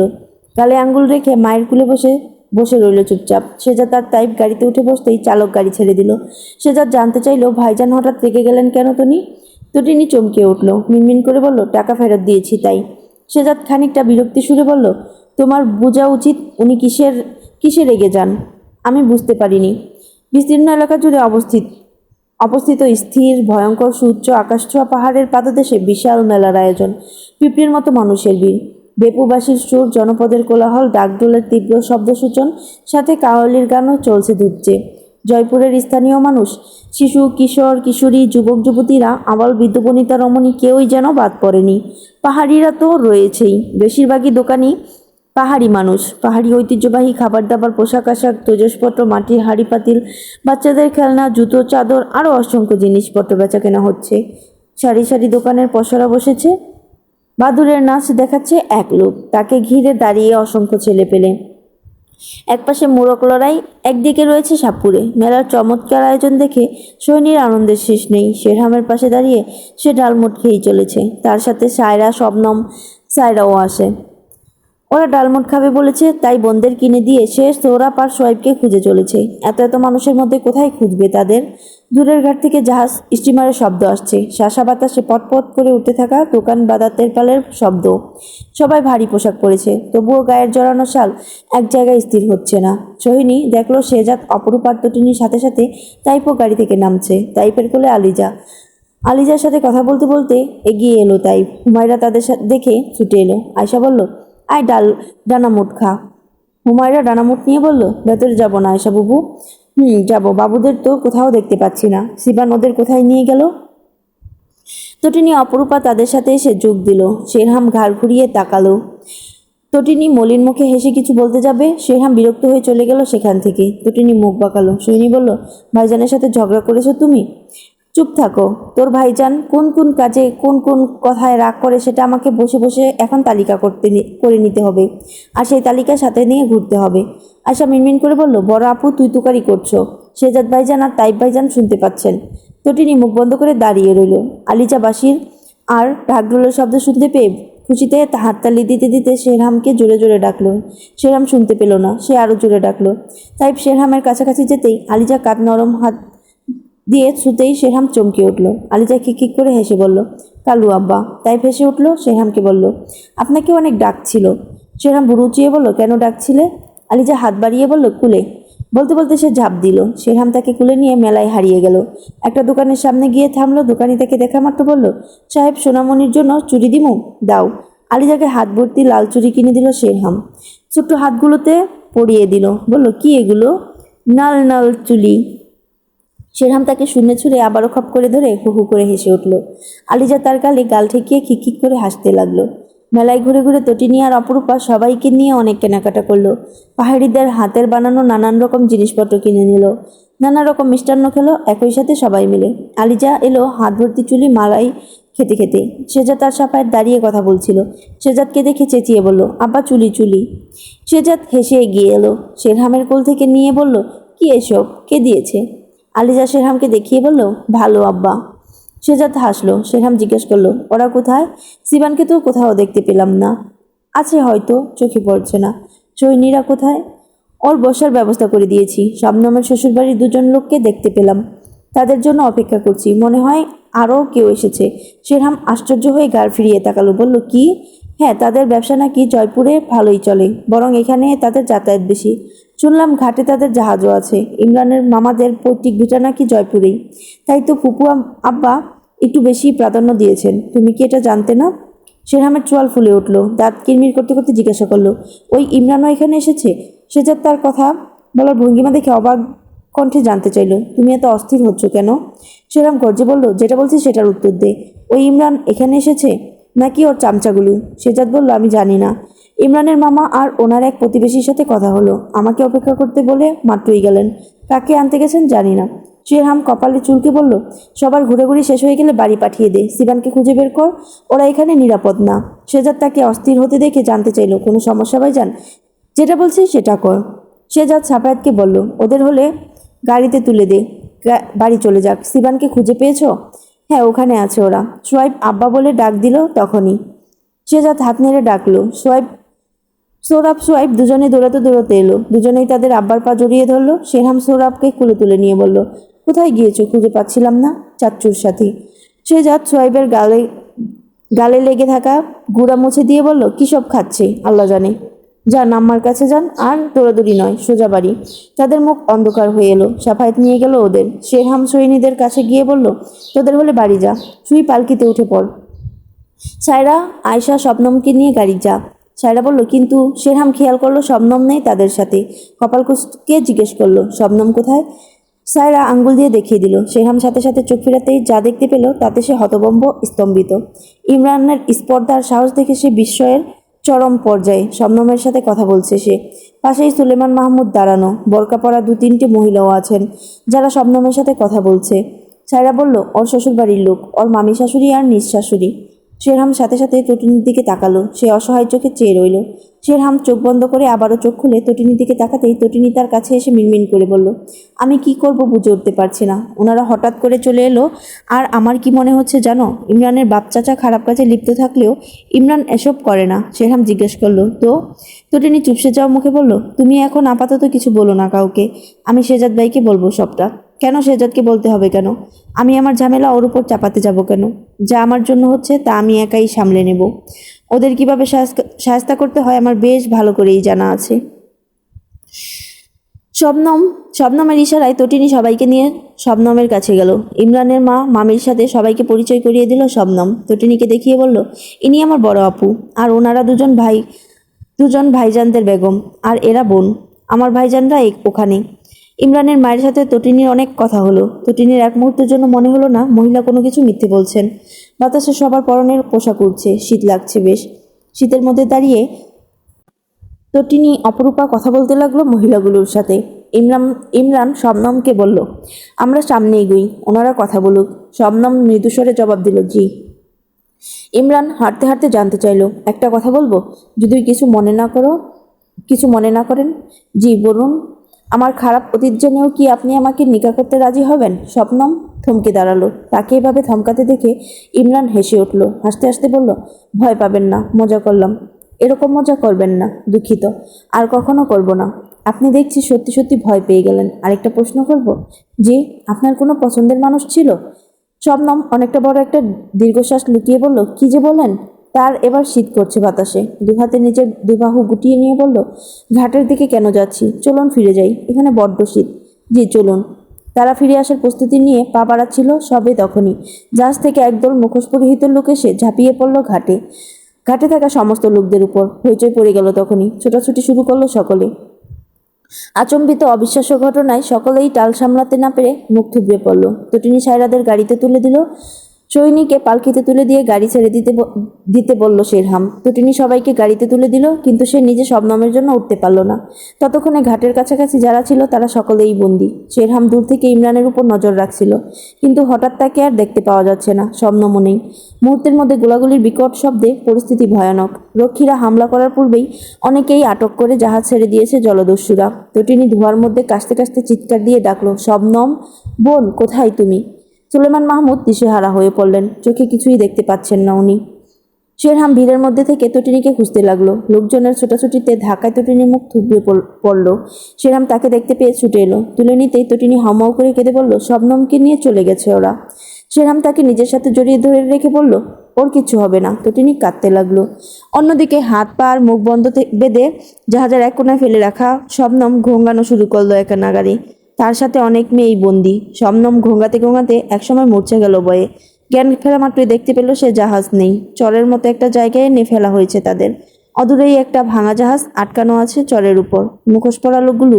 গালে আঙ্গুল রেখে মায়ের কুলে বসে বসে রইল চুপচাপ। শেজাদ তার তাইপ গাড়িতে উঠে বসতেই চালক গাড়ি ছেড়ে দিল। শেজাদ জানতে চাইল, ভাইজান হঠাৎ রেগে গেলেন কেন? তটিনী চমকে উঠল, মিনমিন করে বলল, টাকা ফেরত দিয়েছি তাই। শেজাদ খানিকটা বিরক্তি সুরে বলল, তোমার বোঝা উচিত উনি কিসে রেগে যান। আমি বুঝতে পারিনি। বিস্তীর্ণ এলাকা জুড়ে অবস্থিত স্থির ভয়ঙ্কর সুউচ্চ আকাশছোঁয়া পাহাড়ের পাদদেশে বিশাল মেলার আয়োজন। পিঁপড়ির মতো মানুষের ভিড়, বেপুবাসীর সুর, জনপদের কোলাহল, ডাকডোলের তীব্র শব্দসূচন, সাথে কাওয়ালির গানও চলছে ধুপছে। জয়পুরের স্থানীয় মানুষ, শিশু, কিশোর, কিশোরী, যুবক যুবতীরা, আবাল বৃদ্ধ বনিতা রমণী, কেউই যেন বাদ পড়েনি। পাহাড়িরা তো রয়েছেই, বেশিরভাগই দোকানি পাহাড়ি মানুষ। পাহাড়ি ঐতিহ্যবাহী খাবার দাবার, পোশাক আশাক, তৈজসপত্র, মাটির হাঁড়ি পাতিল, বাচ্চাদের খেলনা, জুতো, চাদর, আরও অসংখ্য জিনিসপত্র বেচা কেনা হচ্ছে। সারি সারি দোকানের পসরা বসেছে। বাদুড়ের নাচ দেখাচ্ছে এক লোক, তাকে ঘিরে দাঁড়িয়ে অসংখ্য ছেলে পেলে। একপাশে মোরগ লড়াই, একদিকে রয়েছে সাপুড়ে। মেলার চমৎকার আয়োজন দেখে সোহিনীর আনন্দের শেষ নেই। শেরহামের পাশে দাঁড়িয়ে সে ডালমুট খেয়েই চলেছে। তার সাথে সায়রা, শবনম, সায়রাও আসে। ওরা ডালমুট খাবে বলেছে, তাই বোনদের কিনে দিয়ে সে সৌরভ আর সোয়াইবকে খুঁজে চলেছে। এত এত মানুষের মধ্যে কোথায় খুঁজবে তাদের? দূরের ঘাট থেকে জাহাজ, স্টিমারের শব্দ আসছে। শাসা বাতাসে পটপট করে উঠতে থাকা দোকান বাদার তেরপালের শব্দ। সবাই ভারী পোশাক পরেছে, তবুও গায়ের জড়ানো শাল এক জায়গায় স্থির হচ্ছে না। সোহিনী দেখলো শেজাদ অপরূপার তটিনীর সাথে সাথে তাইপও গাড়ি থেকে নামছে। তাইপের কোলে আলিজার সাথে কথা বলতে বলতে এগিয়ে এলো তাইপ। হুমায়রা তাদের দেখে ছুটে এলো। আয়শা বলল, আয় ডানামুট খা। হুমায়রা ডানামুট নিয়ে বলল, ভেতরে যাব না আয়শা বুবু? যাব। বাবুদের তো কোথাও দেখতে পাচ্ছি না। সিবান ওদের কোথায় নিয়ে গেল? তটিনী অপরূপা তাদের সাথে এসে যোগ দিল। শেরহাম ঘাড় ঘুরিয়ে তাকালো। তটিনী মলিন মুখে হেসে কিছু বলতে যাবে, শেরহাম বিরক্ত হয়ে চলে গেল সেখান থেকে। তটিনী মুখ বাঁকালো। সোহিনী বলল, ভাইজানের সাথে ঝগড়া করেছো তুমি? চুপ থাকো। তোর ভাইজান কোন কোন কাজে কোন কোন কথায় রাগ করে সেটা আমাকে বসে বসে এখন তালিকা করে নিতে হবে, আর সেই তালিকা সাথে নিয়ে ঘুরতে হবে। আয়শা মিনমিন করে বলল, বড় আপু তুই তুকারি করছো। শেজাদ ভাইজান আর তাইব ভাইজান শুনতে পাচ্ছেন। তটিনী মুখ বন্ধ করে দাঁড়িয়ে রইল। আলিজা বাঁশির আর ঢাকঢোলের শব্দ শুনতে পেয়ে খুশিতে হাততালি দিতে দিতে শেরহামকে জোরে জোরে ডাকলো। শেরহাম শুনতে পেল না, সে আরও জোরে ডাকলো। তাইব শেরহামের কাছাকাছি যেতেই আলিজা কাঁধ নরম হাত দিয়ে ছুতেই শেরহাম চমকে উঠল। আলিজা খিক করে হেসে বলল, কালু আব্বা। তাই ভেসে উঠল। শেরহামকে বলল, আপনাকে অনেক ডাক ছিল। শেরহাম ভুরু উঁচিয়ে বলল, কেন ডাকছিলে? আলিজা হাত বাড়িয়ে বলল, কুলে। বলতে বলতে সে ঝাঁপ দিল। শেরহাম তাকে কুলে নিয়ে মেলায় হারিয়ে গেল। একটা দোকানের সামনে গিয়ে থামলো। দোকানি তাকে দেখা মাত্র বলল, সাহেব, সোনামণির জন্য চুড়ি দিমু? দাও। আলিজাকে হাত ভর্তি লাল চুড়ি কিনে দিল শেরহাম। ছোট্ট হাতগুলোতে পরিয়ে দিল। বলল, কি এগুলো? নাল নাল চুলি। শেরহাম তাকে শূন্যে ছুঁড়ে আবারও খপ করে ধরে হু হু করে হেসে উঠল। আলিজা তার গালে গাল ঠেকিয়ে খিকখিক করে হাসতে লাগলো। মেলায় ঘুরে ঘুরে তটিনী আর অপরূপা সবাইকে নিয়ে অনেক কেনাকাটা করলো। পাহাড়িদের হাতের বানানো নানান রকম জিনিসপত্র কিনে নিল। নানা রকম মিষ্টান্ন খেলো একই সাথে সবাই মিলে। আলিজা এলো হাত ভর্তি চুলি মালাই খেতে খেতে। শেজাদ তার সাপায় দাঁড়িয়ে কথা বলছিল। শেজাদকে দেখে চেঁচিয়ে বলল, আব্বা, চুলি চুলি। শেজাদ হেসে এগিয়ে এলো। শেরহামের কোল থেকে নিয়ে বলল, কি এসব? কে দিয়েছে? আলিজা শেরহামকে দেখিয়ে বলল, ভালো আব্বা। শেজাদ হাসলো। শেরহাম জিজ্ঞেস করলো, ওরা কোথায়? সিবানকে তো কোথাও দেখতে পেলাম না। আছে হয়তো, চোখে পড়ছে না। সৈনীরা কোথায়? ওর বসার ব্যবস্থা করে দিয়েছি। শবনমের শ্বশুরবাড়ির দুজন লোককে দেখতে পেলাম, তাদের জন্য অপেক্ষা করছি। মনে হয় আরও কেউ এসেছে। শেরহাম আশ্চর্য হয়ে গাড় ফিরিয়ে তাকালো। বলল, কি? হ্যাঁ, তাদের ব্যবসা নাকি জয়পুরে ভালোই চলে, বরং এখানে তাদের যাতায়াত বেশি। শুনলাম ঘাটে তাদের জাহাজও আছে। ইমরানের মামাদের পৈতৃক ভিটা নাকি জয়পুরেই। তাই তো ফুপু আব্বা একটু বেশি প্রাধান্য দিয়েছেন। তুমি কি এটা জানতে না? শেরহামের চোয়াল ফুলে উঠল। দাঁত কিরমির করতে করতে জিজ্ঞাসা করলো, ওই ইমরানও এখানে এসেছে? শেজাদ তার কথা বলার ভঙ্গিমা দেখে অবাক কণ্ঠে জানতে চাইল, তুমি এত অস্থির হচ্ছ কেন? শেরহাম গর্জে বলল, যেটা বলছি সেটার উত্তর দে। ওই ইমরান এখানে এসেছে নাকি ওর চামচাগুলো? শেজাদ বলল, আমি জানি না। ইমরানের মামা আর ওনার এক প্রতিবেশীর সাথে কথা হলো। আমাকে অপেক্ষা করতে বলে মাত্রই গেলেন। কাকে আনতে গেছেন জানি না। শেরহাম কপালে চুলকে বলল, সবার ঘুরেঘুরি শেষ হয়ে গেলে বাড়ি পাঠিয়ে দে। সিবানকে খুঁজে বের কর। ওরা এখানে নিরাপদ না। শেজাদ তাকে অস্থির হতে দেখে জানতে চাইল, কোনো সমস্যা ভাইজান? যেটা বলছি সেটা কর। শেজাদ সাফায়াতকে বলল, ওদের হলে গাড়িতে তুলে দে, বাড়ি চলে যাক। সিবানকে খুঁজে পেয়েছো? হ্যাঁ, ওখানে আছে ওরা। সোয়াইব আব্বা বলে ডাক দিল তখনই। শেজাদ হাত নেড়ে ডাকলো, সোয়াইব। সৌরভ সোয়াইব দুজনে দৌড়াতে দৌড়াতে এলো। দুজনেই তাদের আব্বার পা জড়িয়ে ধরলো। শেরহাম সৌরভকে কুলে তুলে নিয়ে বলল, কোথায় গিয়েছো? খুঁজে পাচ্ছিলাম না। চাচ্চুর সাথে। শেজাদ সোয়াইবের গালে গালে লেগে থাকা গুঁড়া মুছে দিয়ে বলল, কী সব খাচ্ছে আল্লাহ জানে। যান, আম্মার কাছে যান। আর দৌড়াদৌড়ি নয়, সোজা বাড়ি। তাদের মুখ অন্ধকার হয়ে এলো। সাফায়েত নিয়ে গেল ওদের। শেরহাম সৈনীদের কাছে গিয়ে বলল, তোদের হলে বাড়ি যা। সুই পালকিতে উঠে পড়। সায়রা, আয়শা, শবনমকে নিয়ে গাড়ি যা। সায়রা বলল, কিন্তু? শেরহাম খেয়াল করলো শবনম নেই তাদের সাথে। কপাল কুঁচকে জিজ্ঞেস করলো, শবনম কোথায়? সায়রা আঙ্গুল দিয়ে দেখিয়ে দিল। শেরহাম সাথে সাথে চোখ ফেরাতেই যা দেখতে পেল তাতে সে হতভম্ব, স্তম্ভিত। ইমরানের স্পর্ধার সাহস দেখে সে বিস্ময়ের চরম পর্যায়ে। শবনমের সাথে কথা বলছে সে। পাশেই সুলেমান মাহমুদ দাঁড়ানো। বোরকা পরা 2-3টে মহিলাও আছেন, যারা শবনমের সাথে কথা বলছে। সায়রা বলল, ওর শ্বশুরবাড়ির লোক, ওর মামি শাশুড়ি আর নিজ শাশুড়ি। শেরহাম সাথে সাথে তটিনীর দিকে তাকালো। সে অসহায় চোখে চেয়ে রইল। শেরহাম চোখ বন্ধ করে আবারও চোখ খুলে তটিনীর দিকে তাকাতেই তটিনী তার কাছে এসে মিনমিন করে বলল, আমি কি করব বুঝে উঠতে পারছি না। ওনারা হঠাৎ করে চলে এলো। আর আমার কি মনে হচ্ছে জানো, ইমরানের বাপ চাচা খারাপ কাজে লিপ্ত থাকলেও ইমরান এসব করে না। শেরহাম জিজ্ঞেস করলো, তো? তটিনী চুপসে যাওয়া মুখে বলল, তুমি এখন আপাতত কিছু বলো না কাউকে। আমি শেজাদ ভাইকে বলবো সবটা। কেন শেজাদকে বলতে হবে কেন? আমি আমার ঝামেলা ওর উপর চাপাতে যাব কেন? যা আমার জন্য হচ্ছে তা আমি একাই সামলে নেব। ওদের কিভাবে শায়েস্তা করতে হয় আমার বেশ ভালো করেই জানা আছে। শবনমের ইশারায় তটিনী সবাইকে নিয়ে শবনমের কাছে গেল। ইমরানের মা মামির সাথে সবাইকে পরিচয় করিয়ে দিল শবনম। তটিনীকে দেখিয়ে বলল, ইনি আমার বড় আপু, আর ওনারা দুজন ভাইজানদের বেগম, আর এরা বোন। আমার ভাইজানরা ওখানে। ইমরানের মায়ের সাথে তটিনীর অনেক কথা হলো। তটিনীর এক মুহূর্তের জন্য মনে হলো না মহিলা কোনো কিছু মিথ্যে বলছেন। বাতাসে সবার পরনের পোশাক উঠছে, শীত লাগছে বেশ। শীতের মধ্যে দাঁড়িয়ে তটিনী অপরূপা কথা বলতে লাগলো মহিলাগুলোর সাথে। ইমরান শবনমকে বলল, আমরা সামনে এগোই, ওনারা কথা বলুক। শবনম মৃদুস্বরে জবাব দিল, জি। ইমরান হাঁটতে হাঁটতে জানতে চাইল, একটা কথা বলবো, যদি কিছু মনে না করেন। জি বলুন। আমার খারাপ অতীত জেনেও কি আপনি আমাকে নিকাহ করতে রাজি হবেন? শবনম থমকে দাঁড়ালো। তাকে এভাবে থমকাতে দেখে ইমরান হেসে উঠল। হাসতে হাসতে বলল, ভয় পাবেন না, মজা করলাম। এরকম মজা করবেন না, দুঃখিত। আর কখনো করব না। আপনি দেখছি সত্যি সত্যি ভয় পেয়ে গেলেন। আরেকটা প্রশ্ন করব? জি। আপনার কোনো পছন্দের মানুষ ছিল? শবনম অনেকটা বড় একটা দীর্ঘশ্বাস লুকিয়ে বলল, কি যে বলেন? তার এবার শীত করছে বাতাসে। দুহাতে নিজের দুবাহু গুটিয়ে নিয়ে বলল, ঘাটের দিকে কেন যাচ্ছি? চলুন ফিরে যাই, এখানে বড্ড শীত। জি চলুন। তারা ফিরে আসার প্রস্তুতি নিয়ে পা বাড়াচ্ছিল, সবে তখনই জাহাজ থেকে একদল মুখোশ পরিহিত লোক এসে ঝাঁপিয়ে পড়ল ঘাটে। ঘাটে থাকা সমস্ত লোকদের উপর হইচই পড়ে গেল। তখনই ছোটাছুটি শুরু করলো সকলে। আচম্বিত অবিশ্বাস্য ঘটনায় সকলেই টাল সামলাতে না পেরে মুখ থুবড়ে পড়ল। তটিনী সায়রাদের গাড়িতে তুলে দিল। সৈনিকে পালকিতে তুলে দিয়ে গাড়ি ছেড়ে দিতে বলল শেরহাম। তটিনী সবাইকে গাড়িতে তুলে দিল, কিন্তু সে নিজে শবনমের জন্য উঠতে পারল না। ততক্ষণে ঘাটের কাছাকাছি যারা ছিল তারা সকলেই বন্দী। শেরহাম দূর থেকে ইমরানের উপর নজর রাখছিল, কিন্তু হঠাৎ তাকে আর দেখতে পাওয়া যাচ্ছে না। শবনমও নেই। মুহূর্তের মধ্যে গোলাগুলির বিকট শব্দে পরিস্থিতি ভয়ানক। রক্ষীরা হামলা করার পূর্বেই অনেকেই আটক করে জাহাজ ছেড়ে দিয়েছে জলদস্যুরা। তটিনী ধোঁয়ার মধ্যে কাশতে কাশতে চিৎকার দিয়ে ডাকলো, শবনম বোন, কোথায় তুমি? সুলেমান মাহমুদ দিশেহারা হয়ে পড়লেন। চোখে কিছুই দেখতে পাচ্ছেন না উনি। শেরহাম ভিড়ের মধ্যে থেকে তটিনীকে খুঁজতে লাগলো। লোকজনের ছোটাছুটিতে ধাক্কায় তটিনীর মুখ থুবড়ে পড়ল। শেরহাম তাকে দেখতে পেয়ে ছুটে এলো। তুলে নিতেই তটিনী হাউমাউ করে কেঁদে বলল, শবনমকে নিয়ে চলে গেছে ওরা। শেরহাম তাকে নিজের সাথে জড়িয়ে ধরে রেখে বলল, ওর কিছু হবে না। তটিনী কাঁদতে লাগলো। অন্যদিকে হাত পা আর মুখ বন্ধ বেঁধে জাহাজের এক কোণায় ফেলে রাখা শবনম ঘোঙ্গানো শুরু করলো একা নাগারে। তার সাথে অনেক মেয়েই বন্দি। শবনম ঘোঙ্গাতে ঘোঙ্গাতে একসময় মূর্ছা গেল বয়ে। জ্ঞান ফেরা মাত্রই দেখতে পেল সে জাহাজ নেই। চরের মতো একটা জায়গায় এনে ফেলা হয়েছে তাদের। অদূরেই একটা ভাঙা জাহাজ আটকানো আছে চরের উপর। মুখোশ পরা লোকগুলো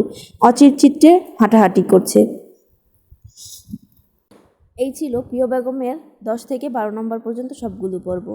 অচিরচিত্রে হাঁটাহাঁটি করছে। এই ছিল প্রিয় বেগমের 10 থেকে 12 নম্বর পর্যন্ত সবগুলো পর্ব।